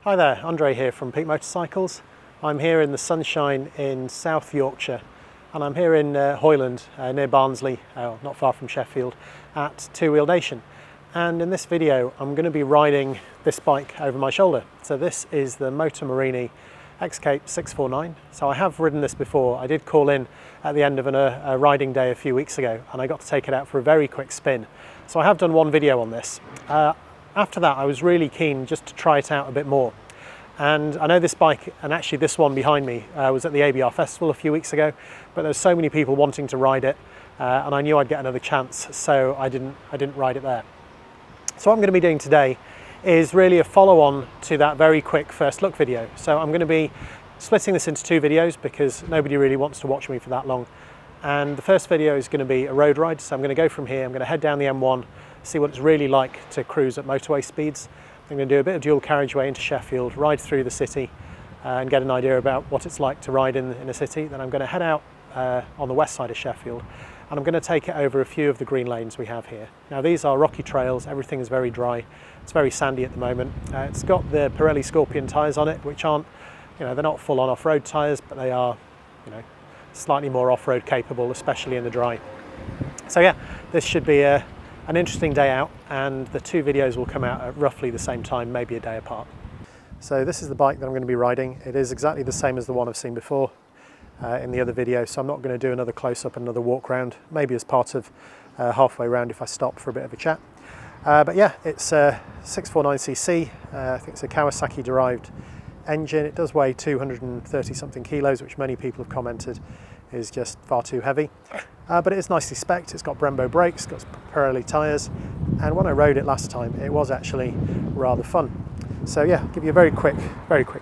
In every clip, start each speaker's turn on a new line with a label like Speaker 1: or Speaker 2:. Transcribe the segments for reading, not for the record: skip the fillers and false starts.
Speaker 1: Hi there, Andre here from Peak Motorcycles. I'm here in the sunshine in South Yorkshire, and I'm here in Hoyland near Barnsley, not far from Sheffield, at Two Wheel Nation. And in this video I'm going to be riding this bike over my shoulder. So this is the Moto Morini X-CAPE 649. So I have ridden this before. I did call in at the end of a riding day a few weeks ago, and I got to take it out for a very quick spin. So I have done one video on this. After that I was really keen just to try it out a bit more. And I know this bike, and actually this one behind me, was at the ABR Festival a few weeks ago, but there's so many people wanting to ride it, and I knew I'd get another chance, so I didn't ride it there. So what I'm going to be doing today is really a follow-on to that very quick first look video. So I'm going to be splitting this into two videos because nobody really wants to watch me for that long. And the first video is going to be a road ride, so I'm going to go from here, I'm going to head down the M1, see what it's really like to cruise at motorway speeds. I'm going to do a bit of dual carriageway into Sheffield, ride through the city and get an idea about what it's like to ride in a city. Then I'm going to head out on the west side of Sheffield, and I'm going to take it over a few of the green lanes we have here. Now these are rocky trails, everything is very dry, it's very sandy at the moment. It's got the Pirelli Scorpion tyres on it, which aren't, they're not full on off-road tyres, but they are, slightly more off-road capable, especially in the dry. So yeah, this should be an interesting day out, and the two videos will come out at roughly the same time, maybe a day apart. So this is the bike that I'm going to be riding. It is exactly the same as the one I've seen before in the other video, so I'm not going to do another close-up and another walk round, maybe as part of halfway round if I stop for a bit of a chat. But yeah, it's a 649cc, I think it's a Kawasaki derived engine. It does weigh 230 something kilos, which many people have commented is just far too heavy. But it is nicely spec'd. It's got Brembo brakes, it's got Pirelli tyres, and when I rode it last time it was actually rather fun. So yeah, give you a very quick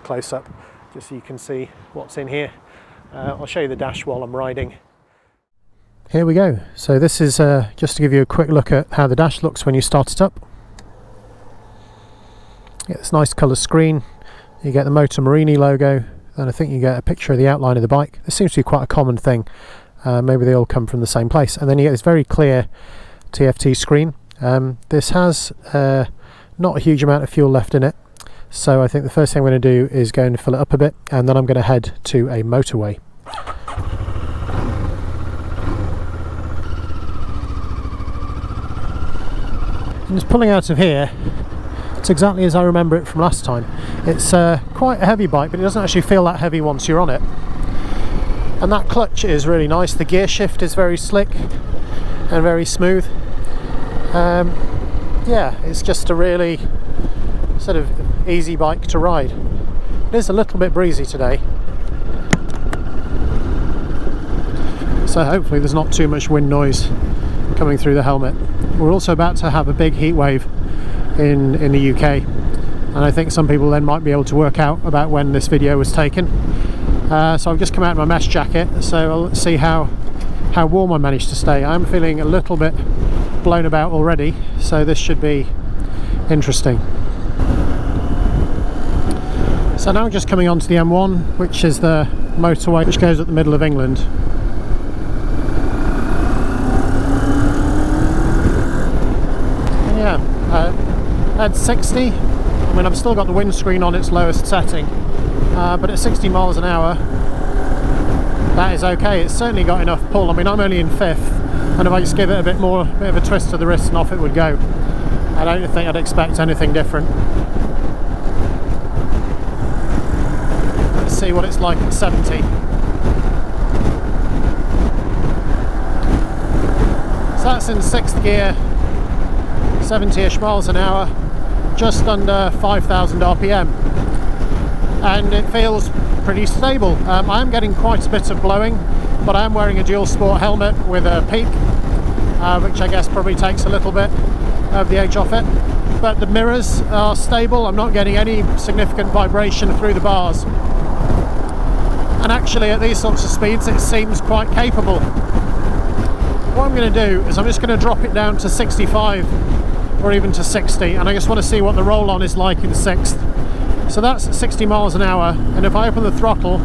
Speaker 1: close-up just so you can see what's in here. I'll show you the dash while I'm riding. Here we go. So this is just to give you a quick look at how the dash looks when you start it up. You get this nice colour screen, you get the Moto Morini logo, and I think you get a picture of the outline of the bike. This seems to be quite a common thing. Maybe they all come from the same place. And then you get this very clear TFT screen. This has not a huge amount of fuel left in it, so I think the first thing I'm going to do is go and fill it up a bit, and then I'm going to head to a motorway. And just pulling out of here, it's exactly as I remember it from last time. It's quite a heavy bike, but it doesn't actually feel that heavy once you're on it. And that clutch is really nice. The gear shift is very slick and very smooth. Yeah, it's just a really sort of easy bike to ride. It is a little bit breezy today, so hopefully there's not too much wind noise coming through the helmet. We're also about to have a big heat wave in the UK, and I think some people then might be able to work out about when this video was taken. So I've just come out of my mesh jacket, so let's see how warm I managed to stay. I'm feeling a little bit blown about already, so this should be interesting. So now we're just coming onto the M1, which is the motorway which goes at the middle of England. And yeah, at 60, I mean I've still got the windscreen on its lowest setting. But at 60 miles an hour, that is okay. It's certainly got enough pull. I mean, I'm only in fifth, and if I just give it a bit of a twist to the wrist and off it would go. I don't think I'd expect anything different. Let's see what it's like at 70. So that's in sixth gear, 70-ish miles an hour, just under 5,000 RPM. And it feels pretty stable. I am getting quite a bit of blowing, but I am wearing a dual sport helmet with a peak, which I guess probably takes a little bit of the edge off it. But the mirrors are stable. I'm not getting any significant vibration through the bars. And actually at these sorts of speeds it seems quite capable. What I'm going to do is I'm just going to drop it down to 65 or even to 60, and I just want to see what the roll-on is like in sixth. So that's 60 miles an hour, and if I open the throttle,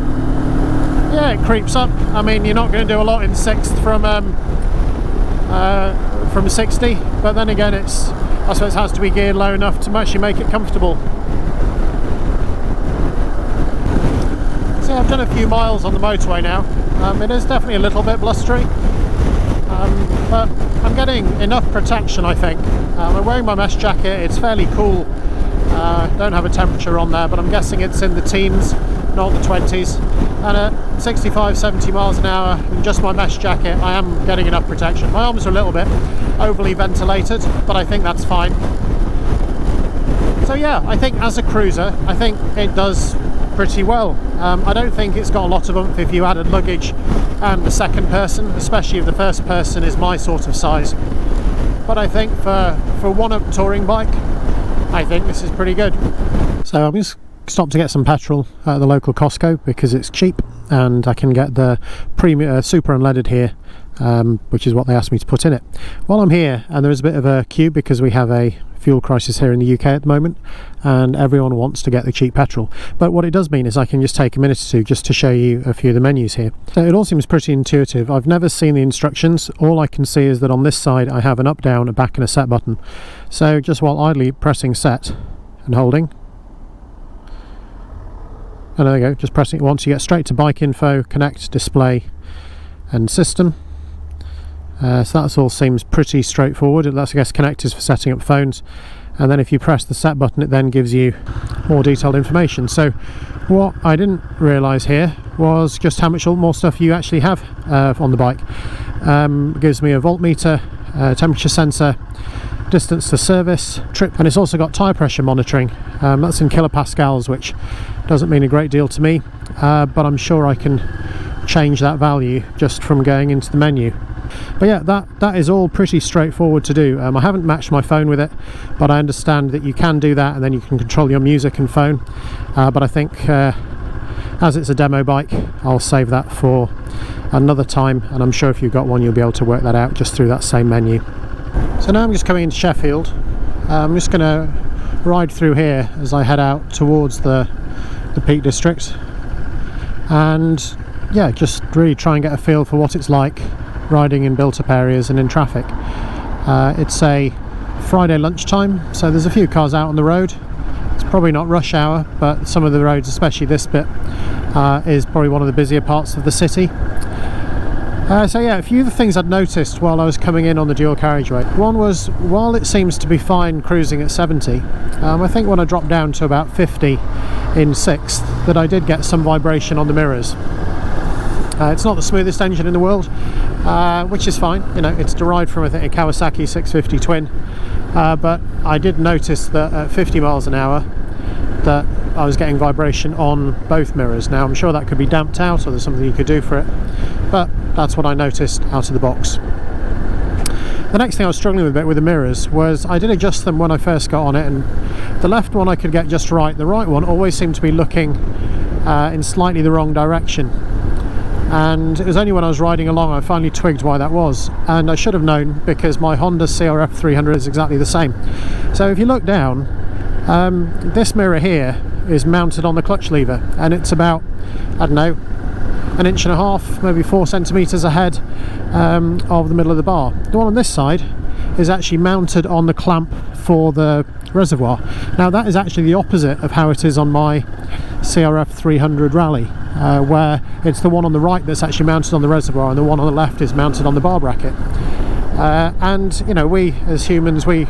Speaker 1: yeah, it creeps up. I mean, you're not going to do a lot in sixth from 60, but then again, I suppose it has to be geared low enough to actually make it comfortable. So I've done a few miles on the motorway now. It is definitely a little bit blustery, but I'm getting enough protection, I think. I'm wearing my mesh jacket, it's fairly cool. Don't have a temperature on there, but I'm guessing it's in the teens, not the 20s. And at 65, 70 miles an hour, in just my mesh jacket, I am getting enough protection. My arms are a little bit overly ventilated, but I think that's fine. So yeah, I think as a cruiser, I think it does pretty well. I don't think it's got a lot of oomph if you added luggage and the second person, especially if the first person is my sort of size. But I think for one-up touring bike, I think this is pretty good. So I'm just stopped to get some petrol at the local Costco because it's cheap and I can get the premium super unleaded here, which is what they asked me to put in it. While I'm here, and there is a bit of a queue because we have a fuel crisis here in the UK at the moment and everyone wants to get the cheap petrol, but what it does mean is I can just take a minute or two just to show you a few of the menus here. So it all seems pretty intuitive. I've never seen the instructions. All I can see is that on this side I have an up, down, a back and a set button. So just while idly pressing set and holding, and there you go, just pressing it once, you get straight to bike info, connect, display and system. So that all seems pretty straightforward. That's, I guess, connectors for setting up phones, and then if you press the set button it then gives you more detailed information. So what I didn't realise here was just how much more stuff you actually have on the bike. It gives me a voltmeter, temperature sensor, distance to service, trip, and it's also got tyre pressure monitoring. That's in kilopascals, which doesn't mean a great deal to me, but I'm sure I can change that value just from going into the menu. But yeah, that is all pretty straightforward to do. I haven't matched my phone with it, but I understand that you can do that and then you can control your music and phone. But I think as it's a demo bike, I'll save that for another time, and I'm sure if you've got one you'll be able to work that out just through that same menu. So now I'm just coming into Sheffield. I'm just going to ride through here as I head out towards the Peak District, and yeah, just really try and get a feel for what it's like riding in built-up areas and in traffic. It's a Friday lunchtime, so there's a few cars out on the road. It's probably not rush hour, but some of the roads, especially this bit, is probably one of the busier parts of the city. So yeah, a few of the things I'd noticed while I was coming in on the dual carriageway. One was, while it seems to be fine cruising at 70, I think when I dropped down to about 50 in 6th, that I did get some vibration on the mirrors. It's not the smoothest engine in the world, which is fine. You know, it's derived from, I think, a Kawasaki 650 twin, but I did notice that at 50 miles an hour that I was getting vibration on both mirrors. Now I'm sure that could be damped out, or there's something you could do for it, but that's what I noticed out of the box. The next thing I was struggling with a bit with the mirrors was I did adjust them when I first got on it, and the left one I could get just right. The right one always seemed to be looking in slightly the wrong direction. And it was only when I was riding along I finally twigged why that was, and I should have known because my Honda CRF 300 is exactly the same. So if you look down, this mirror here is mounted on the clutch lever, and it's about, I don't know, 1.5 inches, maybe 4 centimetres ahead of the middle of the bar. The one on this side is actually mounted on the clamp for the reservoir. Now that is actually the opposite of how it is on my CRF 300 Rally, where it's the one on the right that's actually mounted on the reservoir and the one on the left is mounted on the bar bracket. And you know, we as humans, we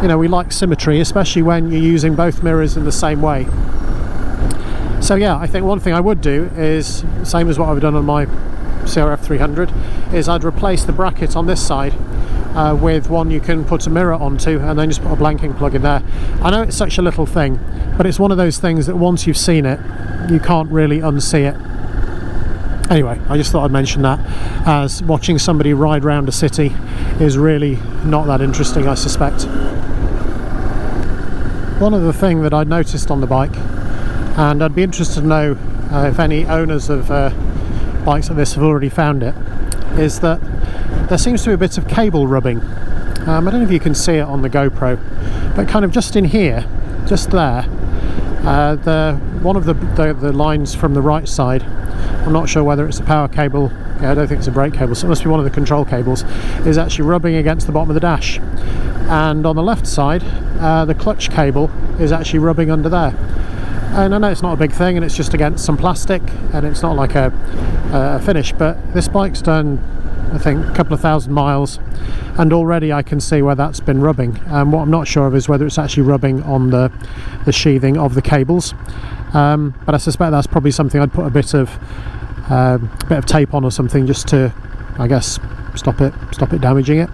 Speaker 1: like symmetry, especially when you're using both mirrors in the same way. So yeah, I think one thing I would do is, same as what I've done on my CRF 300, is I'd replace the bracket on this side with one you can put a mirror onto, and then just put a blanking plug in there. I know it's such a little thing, but it's one of those things that once you've seen it, you can't really unsee it. Anyway, I just thought I'd mention that, as watching somebody ride around a city is really not that interesting, I suspect. One other thing that I'd noticed on the bike, and I'd be interested to know if any owners of bikes like this have already found it, is that there seems to be a bit of cable rubbing. I don't know if you can see it on the GoPro, but kind of just in here, just there, one of the lines from the right side, I'm not sure whether it's a power cable, I don't think it's a brake cable, so it must be one of the control cables, is actually rubbing against the bottom of the dash. And on the left side, the clutch cable is actually rubbing under there. And I know it's not a big thing, and it's just against some plastic, and it's not like a finish, but this bike's done, I think, a couple of thousand miles, and already I can see where that's been rubbing. What I'm not sure of is whether it's actually rubbing on the sheathing of the cables, but I suspect that's probably something I'd put a bit of tape on or something, just to, I guess, stop it damaging it.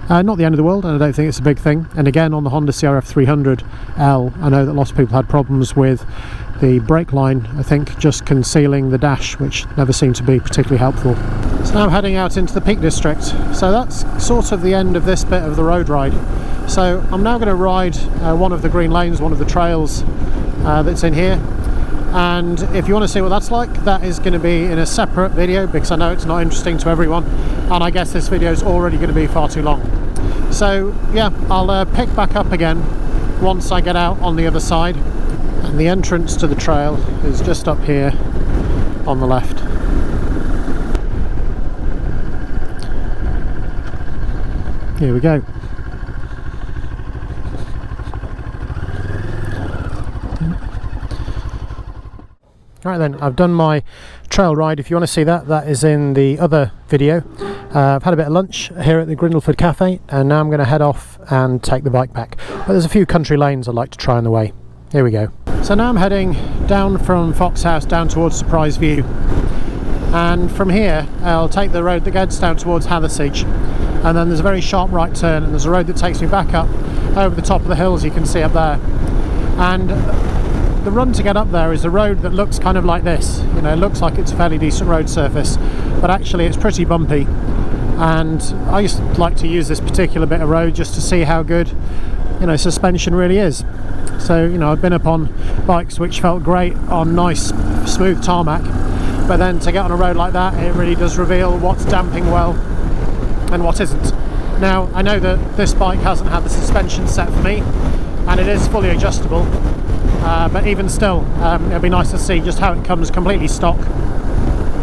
Speaker 1: Not the end of the world, and I don't think it's a big thing. And again, on the Honda CRF 300L, I know that lots of people had problems with the brake line, I think, just concealing the dash, which never seemed to be particularly helpful. So now I'm heading out into the Peak District. So that's sort of the end of this bit of the road ride. So I'm now going to ride one of the green lanes, one of the trails that's in here. And if you want to see what that's like, that is going to be in a separate video, because I know it's not interesting to everyone, and I guess this video is already going to be far too long. So yeah, I'll pick back up again once I get out on the other side, and the entrance to the trail is just up here on the left. Here we go. Right then, I've done my trail ride. If you want to see that, that is in the other video. I've had a bit of lunch here at the Grindleford cafe, and now I'm going to head off and take the bike back. But there's a few country lanes I'd like to try on the way. Here we go. So now I'm heading down from Fox House down towards Surprise View, and from here I'll take the road that gets down towards Hathersage, and then there's a very sharp right turn, and there's a road that takes me back up over the top of the hills you can see up there. And the run to get up there is a road that looks kind of like this. You know, it looks like it's a fairly decent road surface, but actually it's pretty bumpy. And I used to like to use this particular bit of road just to see how good, you know, suspension really is. So, you know, I've been up on bikes which felt great on nice smooth tarmac, but then to get on a road like that, it really does reveal what's damping well and what isn't. Now, I know that this bike hasn't had the suspension set for me, and it is fully adjustable. But even still, it'll be nice to see just how it comes completely stock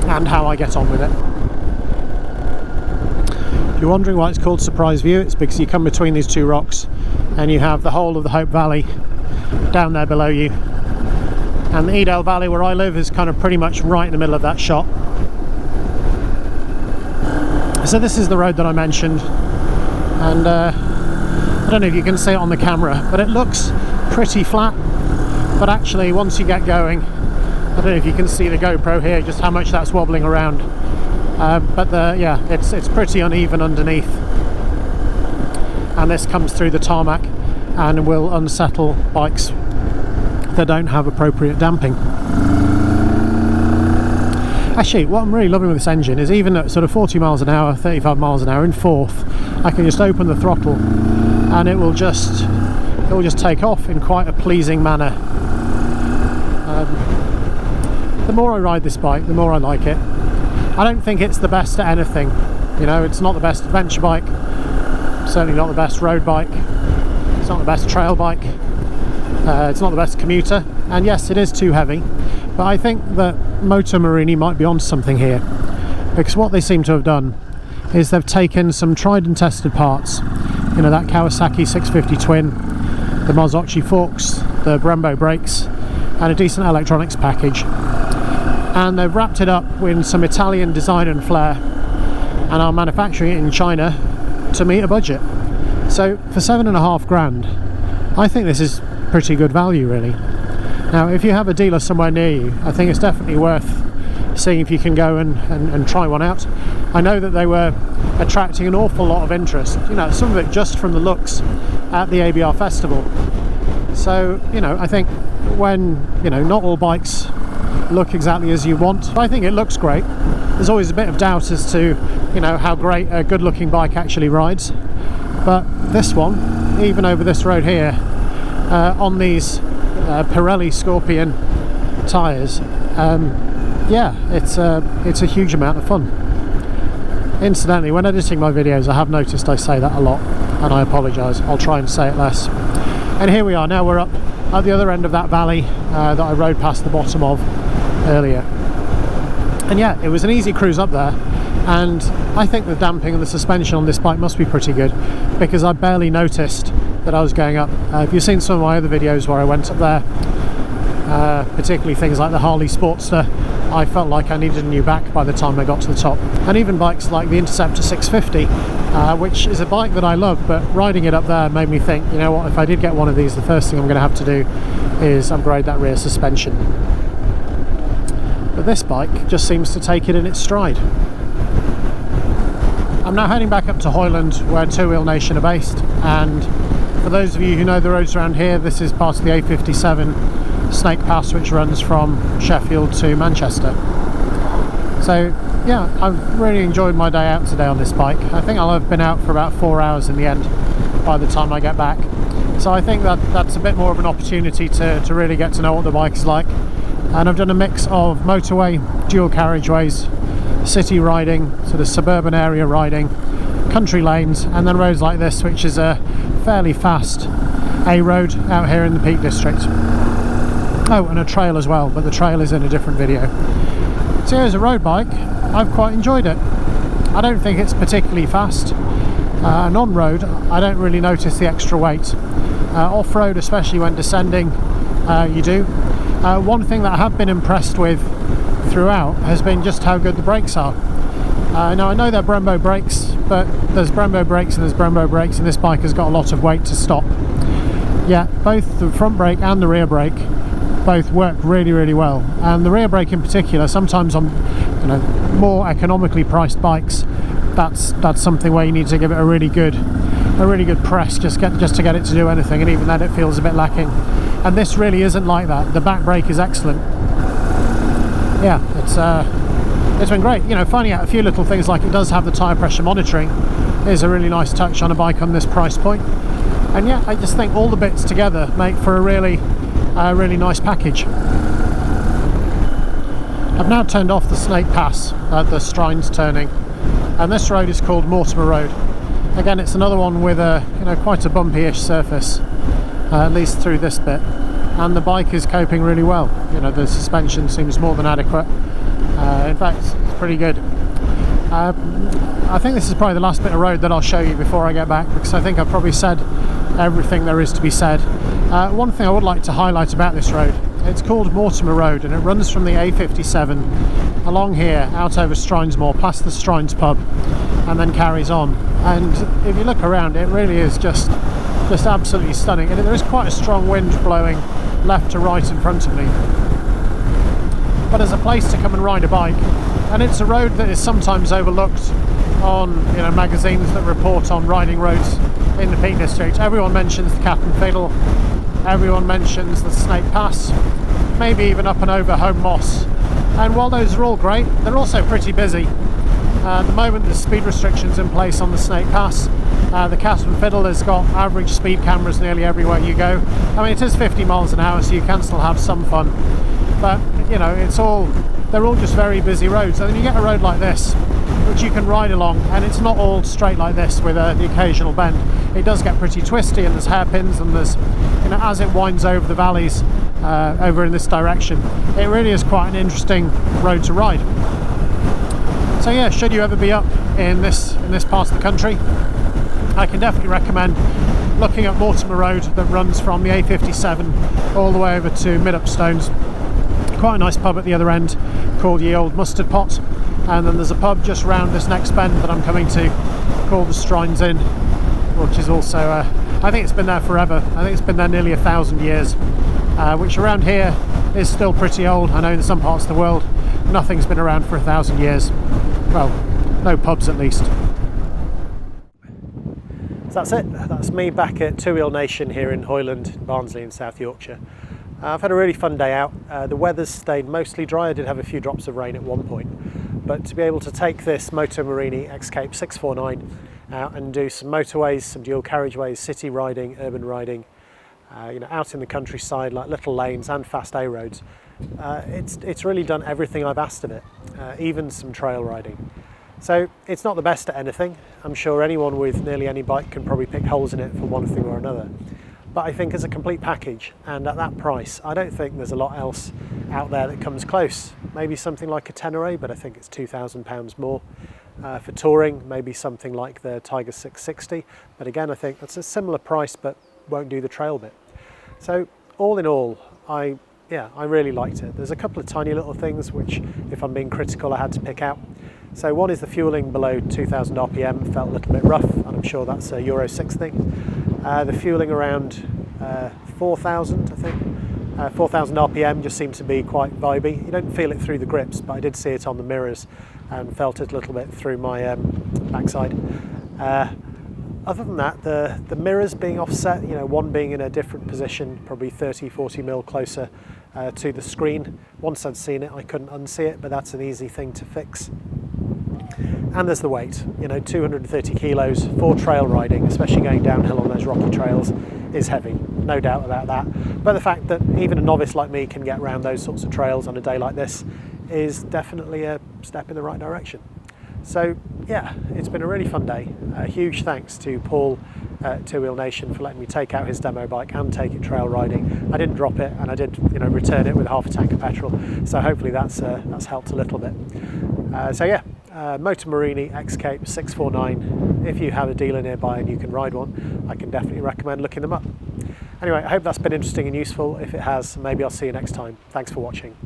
Speaker 1: and how I get on with it. If you're wondering why it's called Surprise View, it's because you come between these two rocks and you have the whole of the Hope Valley down there below you. And the Edale Valley, where I live, is kind of pretty much right in the middle of that shot. So this is the road that I mentioned, and I don't know if you can see it on the camera, but it looks pretty flat. But actually, once you get going, I don't know if you can see the GoPro here, just how much that's wobbling around. Yeah, it's pretty uneven underneath, and this comes through the tarmac and will unsettle bikes that don't have appropriate damping. Actually, what I'm really loving with this engine is even at sort of 40 miles an hour, 35 miles an hour in fourth, I can just open the throttle and it will just take off in quite a pleasing manner. The more I ride this bike, the more I like it. I don't think it's the best at anything. You know, it's not the best adventure bike, certainly not the best road bike, it's not the best trail bike, it's not the best commuter, and yes, it is too heavy. But I think that Moto Morini might be onto something here, because what they seem to have done is they've taken some tried and tested parts, you know, that Kawasaki 650 twin, the Marzocchi forks, the Brembo brakes, and a decent electronics package, and they've wrapped it up with some Italian design and flair, and are manufacturing it in China to meet a budget. So for $7.5 grand, I think this is pretty good value, really. Now, if you have a dealer somewhere near you, I think it's definitely worth seeing if you can go and try one out. I know that they were attracting an awful lot of interest, you know, some of it just from the looks at the ABR festival. So, you know, I think when, you know, not all bikes look exactly as you want, but I think it looks great. There's always a bit of doubt as to, you know, how great a good looking bike actually rides, but this one, even over this road here, on these Pirelli Scorpion tyres, yeah, it's a huge amount of fun. Incidentally, when editing my videos, I have noticed I say that a lot, and I apologise. I'll try and say it less. And here we are now. We're up at the other end of that valley that I rode past the bottom of earlier. And yeah, it was an easy cruise up there, and I think the damping and the suspension on this bike must be pretty good, because I barely noticed that I was going up. If you've seen some of my other videos where I went up there, particularly things like the Harley Sportster. I felt like I needed a new back by the time I got to the top. And even bikes like the Interceptor 650, which is a bike that I love, but riding it up there made me think, you know what, if I did get one of these, the first thing I'm going to have to do is upgrade that rear suspension. But this bike just seems to take it in its stride. I'm now heading back up to Hoyland, where Two Wheel Nation are based, and for those of you who know the roads around here, this is part of the A57 Snake Pass, which runs from Sheffield to Manchester. So yeah, I've really enjoyed my day out today on this bike. I think I'll have been out for about 4 hours in the end by the time I get back. So I think that's a bit more of an opportunity to really get to know what the bike is like. And I've done a mix of motorway, dual carriageways, city riding, sort of suburban area riding, country lanes, and then roads like this, which is a fairly fast A road out here in the Peak District. Oh, and a trail as well, but the trail is in a different video. So as a road bike, I've quite enjoyed it. I don't think it's particularly fast, and on road I don't really notice the extra weight. Off-road, especially when descending, you do. One thing that I have been impressed with throughout has been just how good the brakes are. Now I know they're Brembo brakes, but there's Brembo brakes and there's Brembo brakes, and this bike has got a lot of weight to stop. Yeah, both the front brake and the rear brake both work really well, and the rear brake in particular, sometimes on more economically priced bikes, that's something where you need to give it a really good press just to get it to do anything, and even then it feels a bit lacking. And this really isn't like that. The back brake is excellent. Yeah, it's been great. Finding out a few little things like it does have the tyre pressure monitoring is a really nice touch on a bike on this price point. And yeah, I just think all the bits together make for a really nice package. I've now turned off the Snake Pass at the Strines turning, and this road is called Mortimer Road. Again, it's another one with quite a bumpy-ish surface, at least through this bit, and the bike is coping really well. The suspension seems more than adequate. In fact, it's pretty good. I think this is probably the last bit of road that I'll show you before I get back, because I think I've probably said everything there is to be said. One thing I would like to highlight about this road, it's called Mortimer Road, and it runs from the A57 along here out over Strinesmore, past the Strines pub, and then carries on. And if you look around, it really is just absolutely stunning. And there is quite a strong wind blowing left to right in front of me, but as a place to come and ride a bike, and it's a road that is sometimes overlooked on magazines that report on riding roads in the Peak District. Everyone mentions the Cap and Fiddle, everyone mentions the Snake Pass, maybe even up and over Home Moss, and while those are all great, they're also pretty busy. At the moment there's speed restrictions in place on the Snake Pass. The Cap and Fiddle has got average speed cameras nearly everywhere you go. I mean, it is 50 miles an hour, so you can still have some fun, but they're all just very busy roads. And then you get a road like this, which you can ride along, and it's not all straight like this with the occasional bend. It does get pretty twisty, and there's hairpins, and there's as it winds over the valleys over in this direction, it really is quite an interesting road to ride. So yeah, should you ever be up in this part of the country, I can definitely recommend looking at Mortimer Road that runs from the A57 all the way over to Mid-Upstones. Quite a nice pub at the other end called Ye Old Mustard Pot, and then there's a pub just round this next bend that I'm coming to called the Strines Inn, which is also I think it's been there forever. I think it's been there nearly 1,000 years, which around here is still pretty old. I know in some parts of the world nothing's been around for 1,000 years. Well, no pubs at least. So that's it. That's me back at Two Wheel Nation here in Hoyland, Barnsley in South Yorkshire. I've had a really fun day out. The weather's stayed mostly dry. I did have a few drops of rain at one point, but to be able to take this Moto Morini X-CAPE 649 out and do some motorways, some dual carriageways, city riding, urban riding, out in the countryside, like little lanes and fast A roads, it's really done everything I've asked of it, even some trail riding. So it's not the best at anything. I'm sure anyone with nearly any bike can probably pick holes in it for one thing or another. But I think as a complete package, and at that price, I don't think there's a lot else out there that comes close. Maybe something like a Tenere, but I think it's £2,000 more. For touring, maybe something like the Tiger 660, but again I think that's a similar price but won't do the trail bit. So all in all, I yeah, I really liked it. There's a couple of tiny little things which, if I'm being critical, I had to pick out. So one is the fueling below 2000 RPM felt a little bit rough, and I'm sure that's a Euro 6 thing. The fueling around 4000, I think, 4000 RPM just seemed to be quite vibey. You don't feel it through the grips, but I did see it on the mirrors and felt it a little bit through my backside. Other than that, the mirrors being offset, you know, one being in a different position, probably 30-40 mil closer to the screen. Once I'd seen it, I couldn't unsee it, but that's an easy thing to fix. And there's the weight, you know, 230 kilos for trail riding, especially going downhill on those rocky trails, is heavy, no doubt about that. But the fact that even a novice like me can get around those sorts of trails on a day like this is definitely a step in the right direction. So yeah, it's been a really fun day. A huge thanks to Paul at Two Wheel Nation for letting me take out his demo bike and take it trail riding. I didn't drop it, and I did, you know, return it with half a tank of petrol. So hopefully that's helped a little bit. So yeah, Moto Morini X-CAPE 649. If you have a dealer nearby and you can ride one, I can definitely recommend looking them up. Anyway, I hope that's been interesting and useful. If it has, maybe I'll see you next time. Thanks for watching.